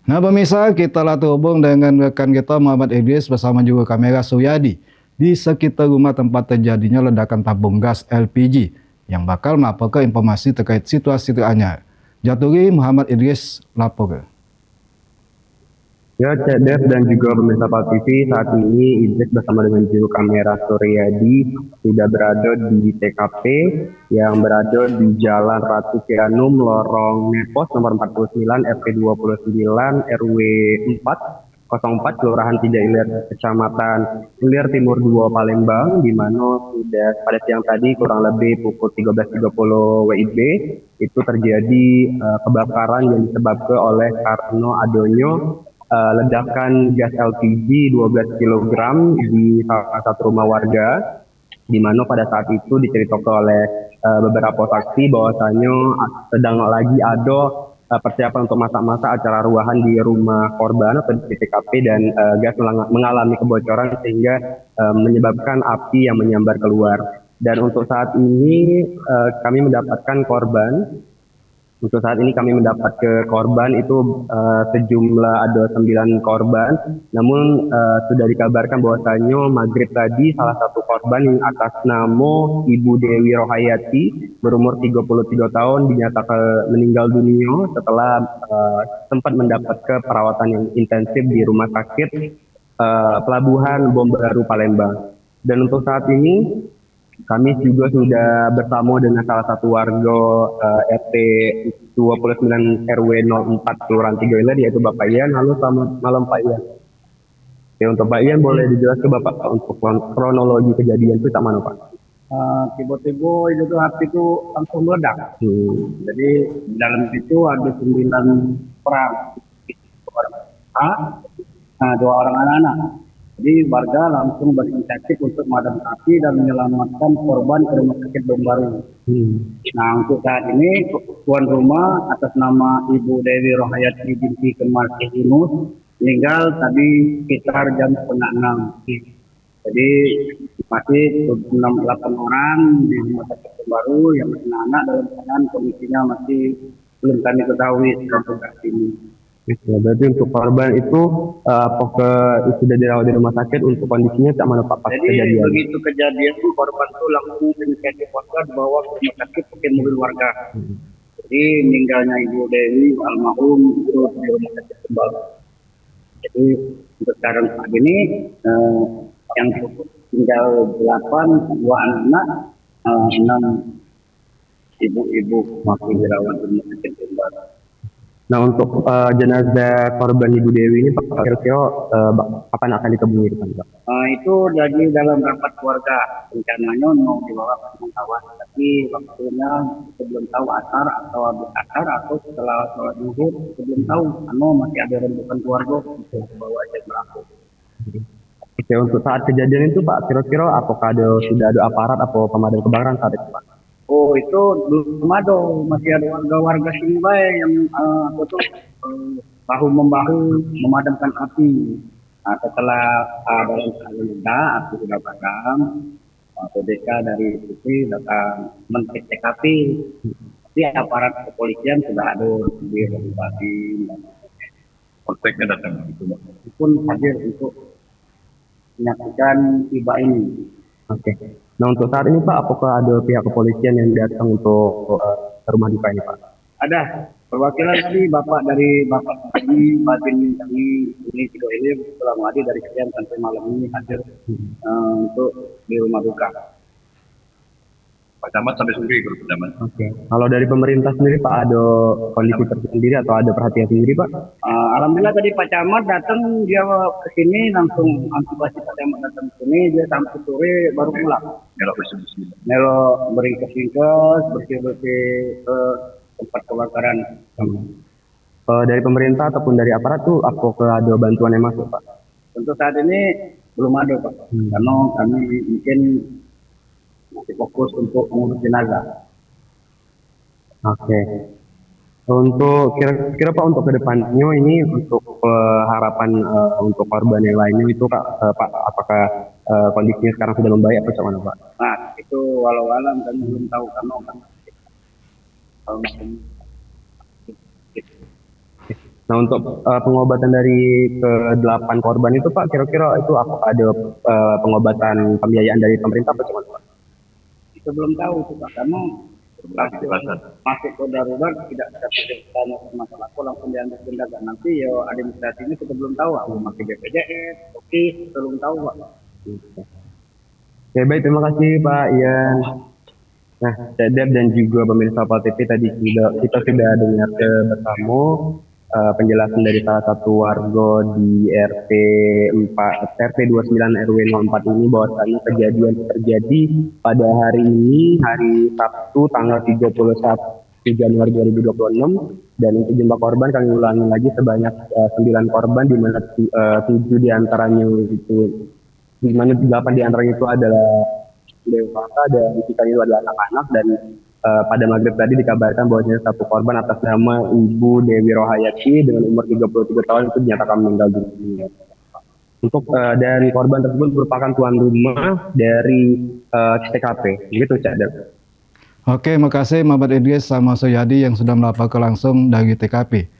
Nah, pemirsa, kita lah terhubung dengan rekan kita Muhammad Idris bersama juga kamera Suryadi di sekitar rumah tempat terjadinya ledakan tabung gas LPG yang bakal melaporkan informasi terkait situasi teranyar. Jaturi Muhammad Idris lapor. Ya, Cek Dev dan juga pemirsa Pak TV, saat ini Idris bersama dengan juru kamera Suryadi sudah berada di TKP yang berada di Jalan Ratu Kianum, Lorong Nepos nomor 49 RT 29 RW 404 Kelurahan Tiga Ilir, Kecamatan Ilir Timur 2 Palembang, di mana sudah pada siang tadi kurang lebih pukul 13.30 WIB itu terjadi kebakaran yang disebabkan oleh karena adanya ledakan gas LPG 12 kilogram di salah satu rumah warga, di mana pada saat itu diceritakan oleh beberapa saksi bahwasanya sedang lagi ada persiapan untuk masak-masak acara ruahan di rumah korban atau di TKP, dan gas mengalami kebocoran sehingga menyebabkan api yang menyambar keluar. Dan untuk saat ini kami mendapatkan korban. Untuk saat ini kami mendapat ke korban itu sejumlah ada 9 korban. Namun sudah dikabarkan bahwasanya maghrib tadi salah satu korban yang atas nama Ibu Dewi Rohayati berumur 33 tahun dinyatakan meninggal dunia setelah sempat mendapat ke perawatan yang intensif di rumah sakit Pelabuhan Bom Baru Palembang. Dan untuk saat ini kami juga sudah bersama dengan salah satu warga RT 29 RW 04 Kelurahan Tiga Ilir, yaitu Bapak Ian. Halo, selamat malam Pak Ian. Ya, untuk Pak Ian boleh dijelaskan Bapak untuk kronologi kejadian itu tak mana Pak? Tiba-tiba itu tuh api itu langsung meledak. Jadi dalam itu ada 9 orang, dua orang anak-anak. Jadi warga langsung berinisiatif untuk memadamkan api dan menyelamatkan korban ke rumah sakit Bom Baru. Nah, untuk saat ini tuan rumah atas nama Ibu Dewi Rohayati binti Kemal Yunus meninggal tadi sekitar jam 5:30. Jadi masih 8 orang di rumah sakit Bom Baru yang masih anak dalam keadaan kondisinya masih belum kami ketahui sampai saat ini. Ya, berarti untuk korban itu apakah sudah dirawat di rumah sakit, untuk kondisinya tak mana Pak pas Jadi kejadian? begitu kejadian itu korban itu langsung inisiatif warga dibawa ke rumah sakit pakai mobil warga. Jadi meninggalnya Ibu Dewi almarhum itu di rumah sakit kembali. Jadi untuk sekarang saat ini yang tinggal 8, 2 anak, 6 ibu-ibu masih dirawat di rumah sakit kembali. Nah, untuk jenazah korban Ibu Dewi ini Pak, kira-kira kapan akan ditemukan Pak? Itu jadi dalam rapat keluarga, rencananya mau dibawa ke pemantauan, tapi waktunya sebelum tahu asar atau habis asar atau setelah sholat zuhur sebelum tahu, masih ada rembukan keluarga untuk bawa aja berlaku. Oke, untuk saat kejadian itu Pak, kira-kira apakah sudah ada aparat atau pemadam kebakaran saat itu Pak? Oh, itu belum ada, masih ada warga-warga sini baik yang bahu membahu memadamkan api. Nah, setelah dalam keadaan reda, api sudah padam, PDK dari TV datang mencek TKP. Tapi aparat kepolisian sudah ada di lokasi. Polseknya datang itu pun hadir untuk menyaksikan tiba ini. Oke. Nah, untuk saat ini Pak, apakah ada pihak kepolisian yang datang untuk rumah duka ini Pak? Ada perwakilan tadi Bapak dari Bapak tadi Batin dari ini Tiga Ilir selama hadir dari siang sampai malam ini hadir untuk di rumah duka. Pak Camat sampai sore ikut Pak Camat. Oke. Kalau dari pemerintah sendiri Pak, ada kondisi tersendiri atau ada perhatian sendiri Pak? Alhamdulillah tadi Pak Camat datang, dia ke sini langsung antisipasi Pak Camat datang ke sini, dia sampai sore baru pulang. Nelo beringkes-ingkes, bersih-bersih tempat kebakaran. Dari pemerintah ataupun dari aparat tuh, apakah ada bantuan yang masuk Pak? Untuk saat ini belum ada Pak, karena kami mungkin masih fokus untuk mengurus jenazah. Oke. Untuk kira-kira Pak, untuk kedepannya ini untuk harapan untuk korban yang lainnya itu Pak, apakah kondisinya sekarang sudah membaik atau bagaimana Pak? Nah, itu walau alam kami belum tahu karena Nah, untuk pengobatan dari ke-8 korban itu Pak, kira-kira itu apakah ada pengobatan pembiayaan dari pemerintah apa cuma Pak? Kita belum tahu itu Pak, karena masuk ke darurat tidak ada tanya masalah aku langsung diambil tindakan. Nanti ya administrasinya kita belum tahu, aku pakai BPJS, oke, kita belum tahu Pak. Oke, baik, terima kasih Pak Ian. Nah, Cak Dep dan juga pemirsa Pal TV tadi kita sudah dengar bersama penjelasan dari salah satu warga di RT 29 RW 04 ini bahwasanya kejadian terjadi pada hari ini, hari Sabtu tanggal 31 Januari 2026, dan untuk jumlah korban kami ulangi lagi sebanyak 9 korban, di mana 7 diantaranya itu, di mana 8 diantaranya itu adalah dewasa dan sisanya itu adalah anak-anak. Dan pada maghrib tadi dikabarkan bahwasanya satu korban atas nama Ibu Dewi Rohayati dengan umur 33 tahun itu dinyatakan meninggal dunia. Untuk dari korban tersebut merupakan tuan rumah dari TKP. Begitu Cak Dep. Oke, makasih Muhammad Idris sama Suyadi yang sudah melaporkan langsung dari TKP.